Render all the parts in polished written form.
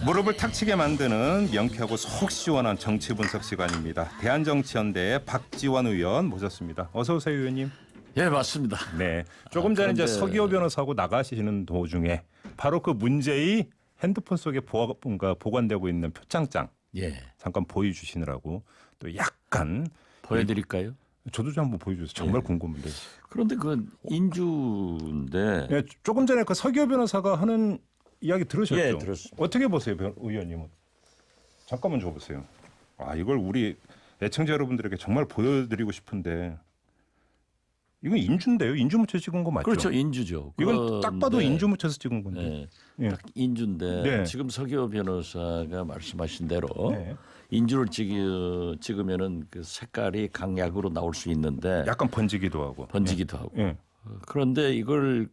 무릎을 탁 치게 만드는 명쾌하고 속 시원한 정치 분석 시간입니다. 대한정치연대의 박지원 의원 모셨습니다. 어서 오세요, 의원님. 예, 맞습니다. 네, 조금 전에 이제 서기호 변호사하고 나가시는 도중에 바로 그 문제의 핸드폰 속에 보관되고 있는 표창장 예, 잠깐 보여주시느라고 또 약간 보여드릴까요? 저도 좀 한번 보여주세요. 정말 궁금한데. 그런데 그 인주인데 네, 조금 전에 그 서기호 변호사가 하는 이야기 들으셨죠? 예, 들었습니다. 어떻게 보세요, 의원님은? 잠깐만 줘보세요. 아, 이걸 우리 애청자 여러분들에게 정말 보여드리고 싶은데 이건 인주인데요. 인주 묻혀 찍은 거 맞죠? 그렇죠, 인주죠. 이건 딱 봐도 인주 묻혀서 찍은 건데. 네, 예. 딱 인주인데 네. 지금 서기호 변호사가 말씀하신 대로 네. 인주를 찍으면은 그 색깔이 강약으로 나올 수 있는데 약간 번지기도 하고. 번지기도 하고. 예. 그런데 이걸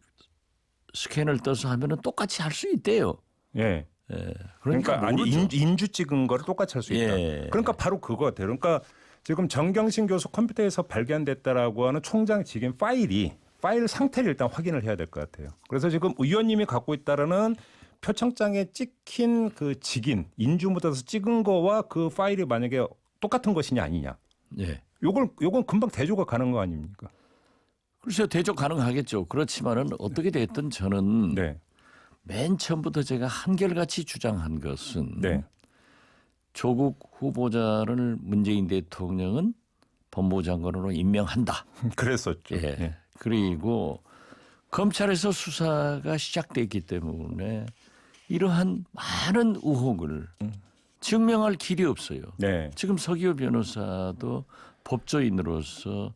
스캔을 떠서 하면은 똑같이 할 수 있대요. 예. 예, 그러니까 아니 모르죠. 인주 찍은 거를 똑같이 할 수 있다. 예. 그러니까 바로 그거 같아요. 그러니까 지금 정경심 교수 컴퓨터에서 발견됐다라고 하는 총장 직인 파일 상태를 일단 확인을 해야 될 것 같아요. 그래서 지금 의원님이 갖고 있다라는 표창장에 찍힌 그 직인 인주 묻어서 찍은 거와 그 파일이 만약에 똑같은 것이냐 아니냐. 예. 요건 금방 대조가 가는 거 아닙니까? 글쎄요, 대조 가능하겠죠. 그렇지만은 어떻게 됐든 저는 네. 맨 처음부터 제가 한결같이 주장한 것은 네. 조국 후보자를 문재인 대통령은 법무장관으로 임명한다. 그랬었죠. 예. 예. 그리고 검찰에서 수사가 시작됐기 때문에 이러한 많은 의혹을 증명할 길이 없어요. 네. 지금 서기호 변호사도 법조인으로서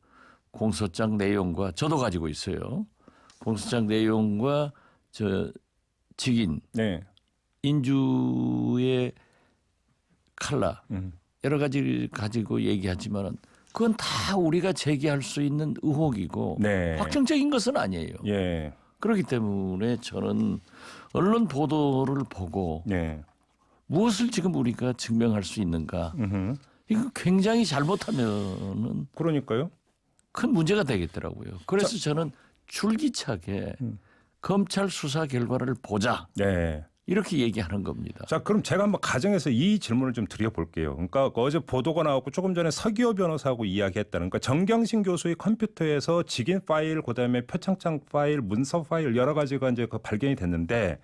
공소장 내용과 저도 가지고 있어요. 공소장 내용과 저 직인 네. 인주의 칼라 여러 가지 가지고 얘기하지만은 그건 다 우리가 제기할 수 있는 의혹이고 네. 확정적인 것은 아니에요. 예. 그렇기 때문에 저는 언론 보도를 보고 네. 무엇을 지금 우리가 증명할 수 있는가 이거 굉장히 잘못하면은 그러니까요. 큰 문제가 되겠더라고요. 그래서 저는 줄기차게 검찰 수사 결과를 보자 네. 이렇게 얘기하는 겁니다. 자, 그럼 제가 한번 가정해서 이 질문을 좀 드려볼게요. 그러니까 어제 보도가 나왔고 조금 전에 서기호 변호사하고 이야기했다는 그러니까 정경심 교수의 컴퓨터에서 직인 파일, 그다음에 표창장 파일, 문서 파일 여러 가지가 이제 발견이 됐는데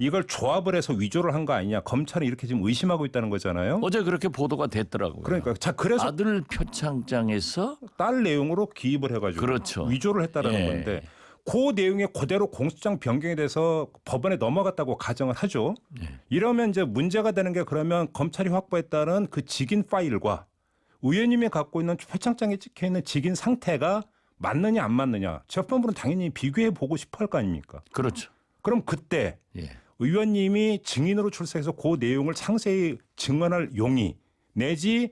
이걸 조합을 해서 위조를 한 거 아니냐. 검찰은 이렇게 지금 의심하고 있다는 거잖아요. 어제 그렇게 보도가 됐더라고요. 그러니까 자, 그래서 아들 표창장에서 딸 내용으로 기입을 해가지고 그렇죠. 위조를 했다는 예. 건데 그 내용에 그대로 공소장 변경이 돼서 법원에 넘어갔다고 가정을 하죠. 예. 이러면 이제 문제가 되는 게 그러면 검찰이 확보했다는 그 직인 파일과 의원님이 갖고 있는 표창장에 찍혀 있는 직인 상태가 맞느냐 안 맞느냐 재판부는 당연히 비교해 보고 싶어 할 거 아닙니까? 그렇죠. 그럼 그때 예. 의원님이 증인으로 출석해서 그 내용을 상세히 증언할 용의 내지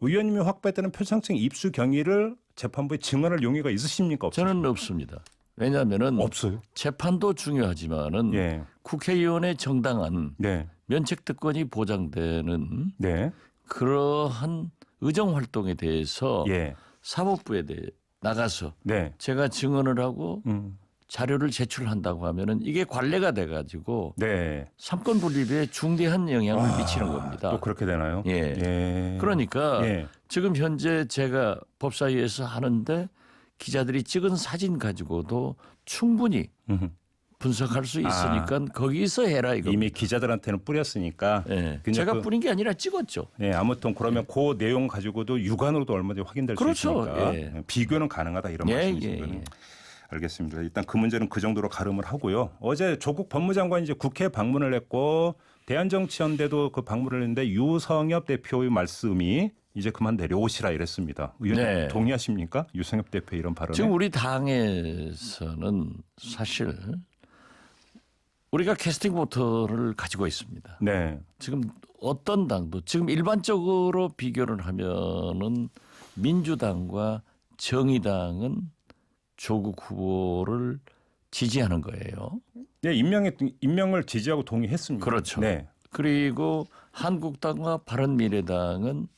의원님이 확보했다는 표창장 입수 경위를 재판부에 증언할 용의가 있으십니까? 없으십니까? 저는 없습니다. 왜냐하면은 없어요. 재판도 중요하지만은 예. 국회의원의 정당한 네. 면책 특권이 보장되는 네. 그러한 의정 활동에 대해서 예. 사법부에 대해 나가서 네. 제가 증언을 하고 자료를 제출한다고 하면은 이게 관례가 돼가지고 네. 삼권 분립에 중대한 영향을 미치는 겁니다. 또 그렇게 되나요? 예. 예. 그러니까 예. 지금 현재 제가 법사위에서 하는데 기자들이 찍은 사진 가지고도 충분히 분석할 수 있으니까 거기서 해라 이거. 이미 기자들한테는 뿌렸으니까. 예. 그냥 제가 뿌린 게 아니라 찍었죠. 예, 아무튼 그러면 그 내용 가지고도 육안으로도 얼마든지 확인될 그렇죠. 수 있으니까 예. 비교는 가능하다 이런 예, 말씀이신 예, 거예요. 예. 알겠습니다. 일단 그 문제는 그 정도로 가름을 하고요. 어제 조국 법무장관이 이제 국회 방문을 했고 대한정치연대도 그 방문을 했는데 유성엽 대표의 말씀이 이제 그만 내려오시라 이랬습니다. 의원님 네. 동의하십니까? 유성엽 대표 이런 발언에. 지금 우리 당에서는 사실 우리가 캐스팅 보터를 가지고 있습니다. 네. 지금 어떤 당도 지금 일반적으로 비교를 하면은 민주당과 정의당은 조국 후보를 지지하는 거예요. 네, 임명을 지지하고 동의했습니다. 그렇죠. 네. 그리고 한국당과 바른미래당은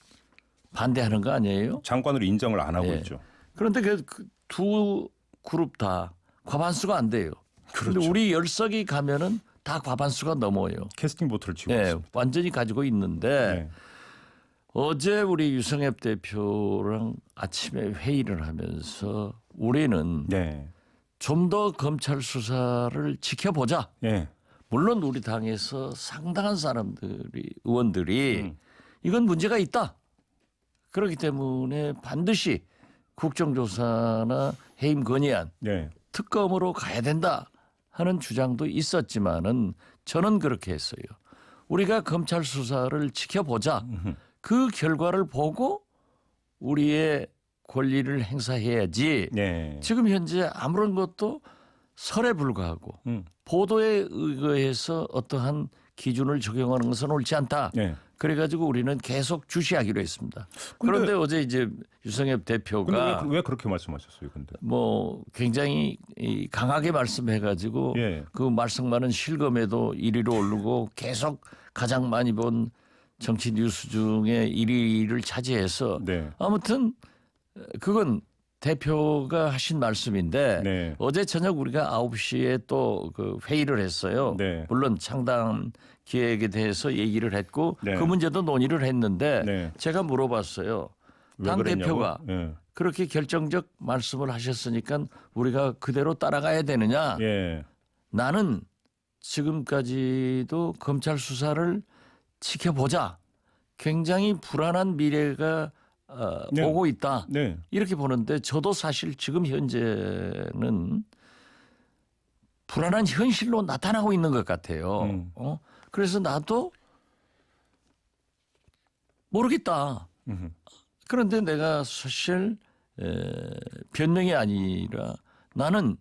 반대하는 거 아니에요? 장관으로 인정을 안 하고 예. 있죠. 그런데 그 두 그룹 다 과반수가 안 돼요. 그런데 그렇죠. 우리 10석이 가면은 다 과반수가 넘어요. 캐스팅 보트를 치고 네, 있습니다. 완전히 가지고 있는데 네. 어제 우리 유성엽 대표랑 아침에 회의를 하면서 우리는 네. 좀 더 검찰 수사를 지켜보자. 네. 물론 우리 당에서 상당한 사람들이 의원들이 이건 문제가 있다. 그렇기 때문에 반드시 국정조사나 해임 건의안 네. 특검으로 가야 된다 하는 주장도 있었지만은 저는 그렇게 했어요. 우리가 검찰 수사를 지켜보자. 그 결과를 보고 우리의 권리를 행사해야지. 네. 지금 현재 아무런 것도 설에 불과하고 보도에 의거해서 어떠한 기준을 적용하는 것은 옳지 않다. 네. 그래가지고 우리는 계속 주시하기로 했습니다. 그런데 어제 이제 유성엽 근데 대표가 왜 그렇게 말씀하셨어요, 근데? 뭐 굉장히 강하게 말씀해가지고 예. 그 말썽 많은 실검에도 1위로 오르고 계속 가장 많이 본 정치 뉴스 중에 1위를 차지해서 네. 아무튼 그건 대표가 하신 말씀인데 네. 어제 저녁 우리가 9시에 또 그 회의를 했어요. 네. 물론 창당 기획에 대해서 얘기를 했고 네. 그 문제도 논의를 했는데 네. 제가 물어봤어요. 왜 당 그랬냐고? 대표가 예. 그렇게 결정적 말씀을 하셨으니까 우리가 그대로 따라가야 되느냐? 예. 나는 지금까지도 검찰 수사를 지켜보자. 굉장히 불안한 미래가 네. 오고 있다. 네. 이렇게 보는데 저도 사실 지금 현재는 불안한 현실로 나타나고 있는 것 같아요. 그래서 나도 모르겠다. 그런데 내가 사실 변명이 아니라 나는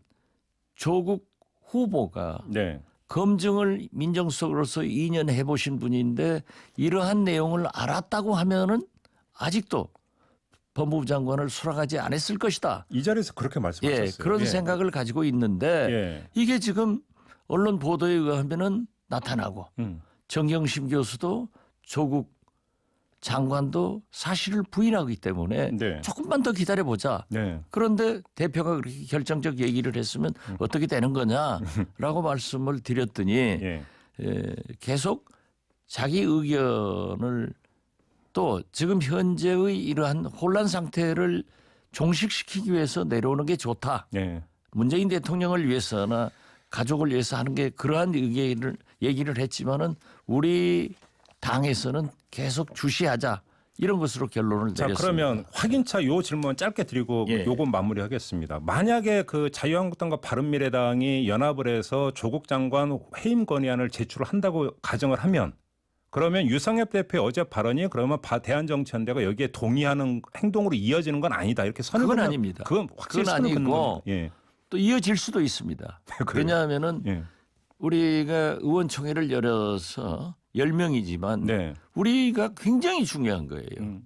조국 후보가 네. 검증을 민정수석으로서 2년 해보신 분인데 이러한 내용을 알았다고 하면은 아직도 법무부 장관을 수락하지 않았을 것이다. 이 자리에서 그렇게 말씀하셨어요. 예, 그런 예. 생각을 가지고 있는데 예. 이게 지금 언론 보도에 의하면은 나타나고 정경심 교수도 조국 장관도 사실을 부인하기 때문에 네. 조금만 더 기다려보자. 네. 그런데 대표가 그렇게 결정적 얘기를 했으면 어떻게 되는 거냐라고 말씀을 드렸더니 예. 계속 자기 의견을 또 지금 현재의 이러한 혼란 상태를 종식시키기 위해서 내려오는 게 좋다. 예. 문재인 대통령을 위해서나 가족을 위해서 하는 게 그러한 의견을 얘기를 했지만은 우리 당에서는 계속 주시하자 이런 것으로 결론을 자, 내렸습니다. 그러면 확인차 요 질문 짧게 드리고 예. 요건 마무리하겠습니다. 만약에 그 자유한국당과 바른미래당이 연합을 해서 조국 장관 해임 건의안을 제출한다고 가정을 하면 그러면 유성엽 대표의 어제 발언이 그러면 대한정치연대가 여기에 동의하는 행동으로 이어지는 건 아니다. 이렇게 선을 그건 그으면- 아닙니다. 그건 확실히 그건 선을 긋는 아니고 겁니다. 예. 또 이어질 수도 있습니다. 그래요? 왜냐하면은 예. 우리가 의원총회를 열어서 10명이지만 네. 우리가 굉장히 중요한 거예요.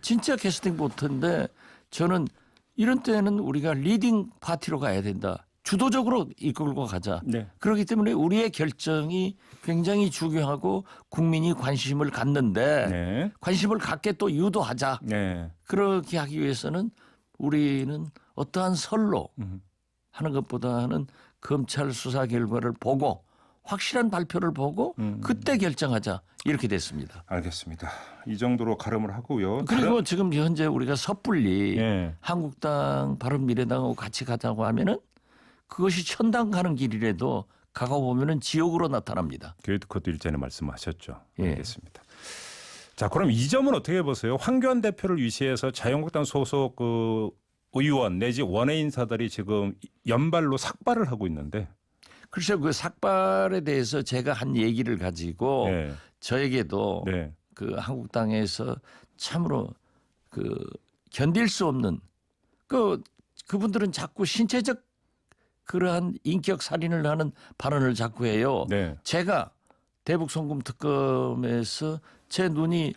진짜 캐스팅 보트인데 저는 이런 때는 우리가 리딩 파티로 가야 된다. 주도적으로 이끌고 가자. 네. 그렇기 때문에 우리의 결정이 굉장히 중요하고 국민이 관심을 갖는데 네. 관심을 갖게 또 유도하자. 네. 그렇게 하기 위해서는 우리는 어떠한 설로 하는 것보다는 검찰 수사 결과를 보고 확실한 발표를 보고 그때 결정하자 이렇게 됐습니다. 알겠습니다. 이 정도로 가름을 하고요. 그리고 지금 현재 우리가 섣불리 예. 한국당 바른미래당하고 같이 가자고 하면은 그것이 천당 가는 길이라도 가고 보면은 지옥으로 나타납니다. 그것도 일전에 말씀하셨죠. 예. 알겠습니다. 자, 그럼 이 점은 어떻게 보세요? 황교안 대표를 위시해서 자유한국당 소속 그 의원 내지 원외 인사들이 지금 연발로 삭발을 하고 있는데. 글쎄 그 삭발에 대해서 제가 한 얘기를 가지고 네. 저에게도 네. 그 한국당에서 참으로 그 견딜 수 없는 그분들은 자꾸 신체적 그러한 인격 살인을 하는 발언을 자꾸 해요. 네. 제가 대북 송금 특검에서 제 눈이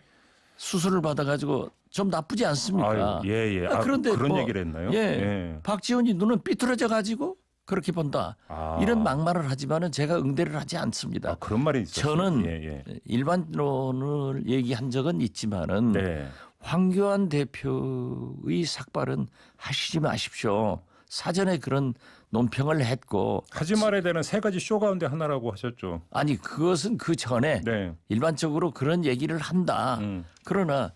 수술을 받아가지고 좀 나쁘지 않습니까? 아유, 예, 예. 그런데 그런 뭐, 얘기를 했나요? 예, 박지원이 눈은 삐뚤어져 가지고 그렇게 본다. 아. 이런 막말을 하지만은 제가 응대를 하지 않습니다. 그런 말이 있었어요. 저는 예, 예. 일반론을 얘기한 적은 있지만은 네. 황교안 대표의 삭발은 하시지 마십시오. 사전에 그런 논평을 했고 하지 말아야 되는 세 가지 쇼 가운데 하나라고 하셨죠. 아니 그것은 그 전에 네. 일반적으로 그런 얘기를 한다. 그러나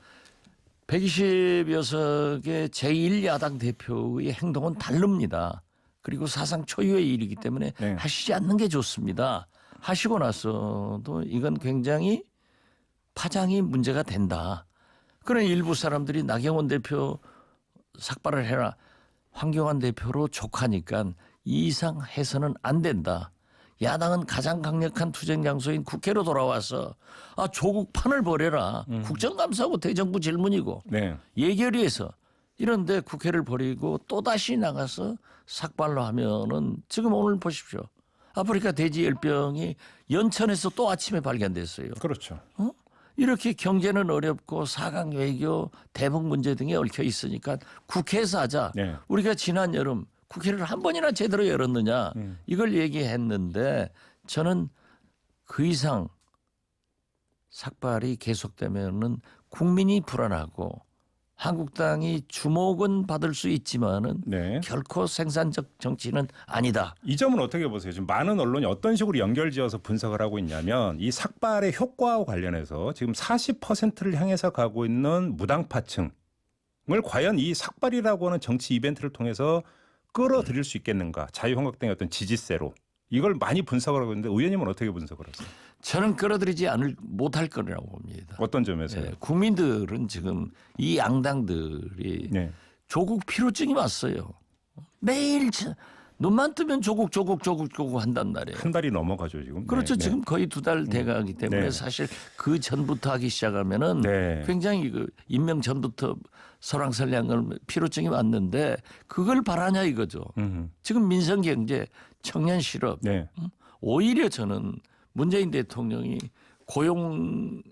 120여석의 제1야당 대표의 행동은 다릅니다. 그리고 사상 초유의 일이기 때문에 네. 하시지 않는 게 좋습니다. 하시고 나서도 이건 굉장히 파장이 문제가 된다. 그런 일부 사람들이 나경원 대표 삭발을 해라. 황교안 대표로 족하니까 이 이상 해서는 안 된다. 야당은 가장 강력한 투쟁 장소인 국회로 돌아와서 조국 판을 벌여라. 국정감사하고 대정부 질문이고 네. 예결위에서 이런데 국회를 버리고 또다시 나가서 삭발로 하면은 지금 오늘 보십시오. 아프리카 돼지 열병이 연천에서 또 아침에 발견됐어요. 그렇죠. 이렇게 경제는 어렵고 4강 외교 대북 문제 등에 얽혀 있으니까 국회에서 하자. 네. 우리가 지난 여름 국회를 한 번이나 제대로 열었느냐 이걸 얘기했는데 저는 그 이상 삭발이 계속되면은 국민이 불안하고 한국당이 주목은 받을 수 있지만은 네. 결코 생산적 정치는 아니다. 이 점은 어떻게 보세요? 지금 많은 언론이 어떤 식으로 연결지어서 분석을 하고 있냐면 이 삭발의 효과와 관련해서 지금 40%를 향해서 가고 있는 무당파층을 과연 이 삭발이라고 하는 정치 이벤트를 통해서 끌어들일 수 있겠는가? 자유한국당의 어떤 지지세로 이걸 많이 분석을 하고 있는데 의원님은 어떻게 분석을 하세요? 저는 끌어들이지 못할 거라고 봅니다. 어떤 점에서요? 네, 국민들은 지금 이 양당들이 네. 조국 피로증이 왔어요. 매일 눈만 뜨면 조국 한단 말이에요. 한 달이 넘어가죠 지금. 그렇죠. 네. 지금 거의 2달 돼가기 때문에 네. 사실 그 전부터 하기 시작하면은 네. 굉장히 그 임명 전부터 설왕설량을 피로증이 왔는데 그걸 바라냐 이거죠. 지금 민생경제, 청년 실업 네. 오히려 저는 문재인 대통령이 고용이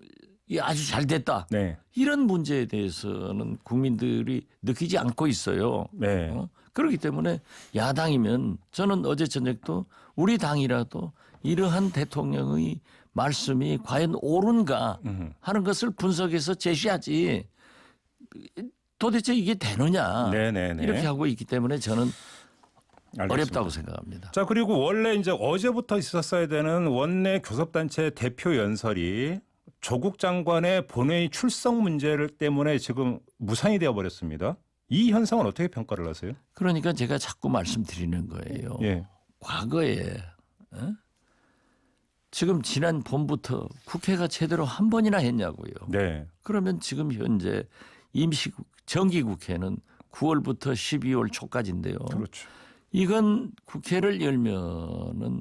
아주 잘 됐다. 네. 이런 문제에 대해서는 국민들이 느끼지 않고 있어요. 네. 그렇기 때문에 야당이면 저는 어제 저녁도 우리 당이라도 이러한 대통령의 말씀이 과연 옳은가 하는 것을 분석해서 제시하지 도대체 이게 되느냐 네네네. 이렇게 하고 있기 때문에 저는 알겠습니다. 어렵다고 생각합니다. 자, 그리고 원래 이제 어제부터 있었어야 되는 원내 교섭단체 대표 연설이 조국 장관의 본회의 출석 문제를 때문에 지금 무산이 되어 버렸습니다. 이 현상은 어떻게 평가를 하세요? 그러니까 제가 자꾸 말씀드리는 거예요. 예. 과거에 지금 지난 봄부터 국회가 제대로 한 번이나 했냐고요. 네. 그러면 지금 현재 정기국회는 9월부터 12월 초까지인데요. 그렇죠. 이건 국회를 열면은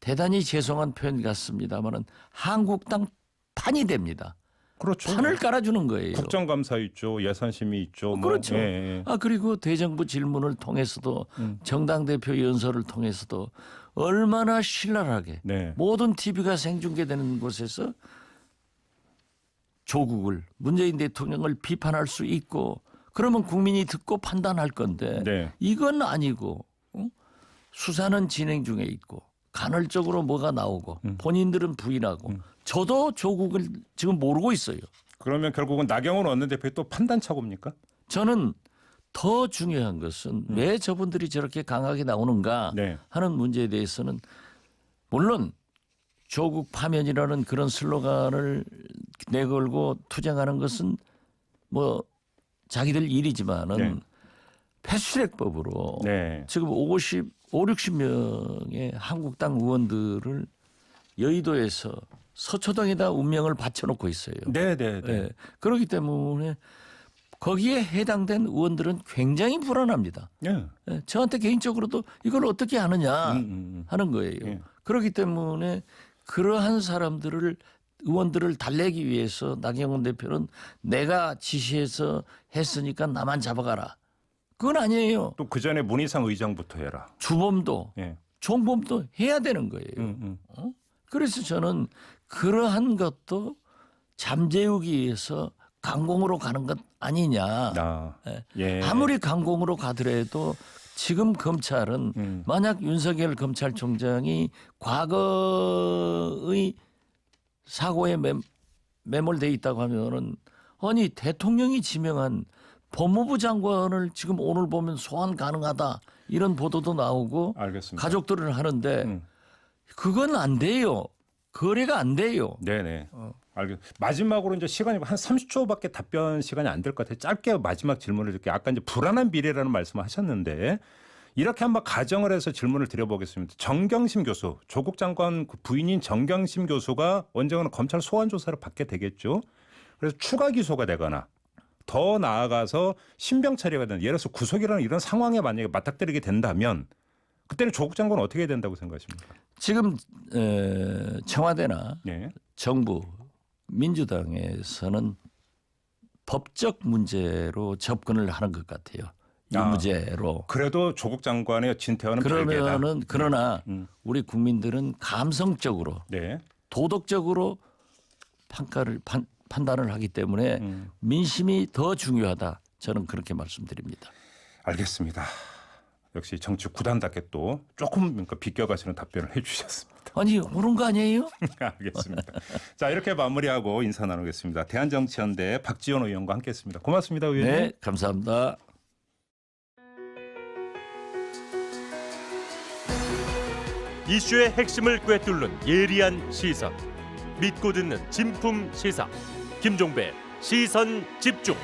대단히 죄송한 표현 같습니다만은 한국당 판이 됩니다. 그렇죠. 판을 깔아주는 거예요. 국정감사 있죠. 예산심의 있죠. 그렇죠. 예, 예. 그리고 대정부 질문을 통해서도 정당 대표 연설을 통해서도 얼마나 신랄하게 네. 모든 TV가 생중계되는 곳에서 조국을 문재인 대통령을 비판할 수 있고 그러면 국민이 듣고 판단할 건데 네. 이건 아니고 수사는 진행 중에 있고 간헐적으로 뭐가 나오고 본인들은 부인하고 저도 조국을 지금 모르고 있어요. 그러면 결국은 나경원 원내대표의 또 판단착오입니까? 저는 더 중요한 것은 왜 저분들이 저렇게 강하게 나오는가 네. 하는 문제에 대해서는 물론 조국 파면이라는 그런 슬로건을 내걸고 투쟁하는 것은 뭐 자기들 일이지만은 네. 패스트트랙법으로 네. 지금 60명의 한국당 의원들을 여의도에서 서초동에다 운명을 바쳐놓고 있어요. 네, 네, 네. 예. 그렇기 때문에 거기에 해당된 의원들은 굉장히 불안합니다. 예. 예. 저한테 개인적으로도 이걸 어떻게 하느냐 하는 거예요. 예. 그렇기 때문에 그러한 의원들을 달래기 위해서 나경원 대표는 내가 지시해서 했으니까 나만 잡아가라. 그건 아니에요. 또 그 전에 문희상 의장부터 해라. 주범도 예. 총범도 해야 되는 거예요. 그래서 저는 그러한 것도 잠재우기 위해서 강공으로 가는 것 아니냐. 예. 아무리 강공으로 가더라도 지금 검찰은 만약 윤석열 검찰총장이 과거의 사고에 매몰돼 있다고 하면은 아니 대통령이 지명한 법무부 장관을 지금 오늘 보면 소환 가능하다 이런 보도도 나오고 알겠습니다. 가족들을 하는데 그건 안 돼요. 거래가 안 돼요. 네네. 마지막으로 이제 시간이 한 30초밖에 답변 시간이 안 될 것 같아요. 짧게 마지막 질문을 드릴게요. 아까 이제 불안한 미래라는 말씀을 하셨는데 이렇게 한번 가정을 해서 질문을 드려보겠습니다. 정경심 교수, 조국 장관 부인인 정경심 교수가 언젠가는 검찰 소환 조사를 받게 되겠죠. 그래서 추가 기소가 되거나 더 나아가서 신병 처리가 되는 예를 들어서 구속이라는 이런 상황에 만약에 맞닥뜨리게 된다면 그때는 조국 장관은 어떻게 해야 된다고 생각하십니까? 지금 청와대나 네. 정부 민주당에서는 법적 문제로 접근을 하는 것 같아요. 유무죄로. 그래도 조국 장관의 진퇴와는 별개다. 그러면은 그러나 우리 국민들은 감성적으로 네. 도덕적으로 판단을 하기 때문에 민심이 더 중요하다. 저는 그렇게 말씀드립니다. 알겠습니다. 역시 정치 구단답게 또 조금 그러니까 비껴가시는 답변을 해주셨습니다. 아니 옳은 거 아니에요? 알겠습니다. 자 이렇게 마무리하고 인사 나누겠습니다. 대한정치연대 박지원 의원과 함께했습니다. 고맙습니다, 의원님. 네, 감사합니다. 이슈의 핵심을 꿰뚫는 예리한 시선, 믿고 듣는 진품 시사 김종배 시선 집중.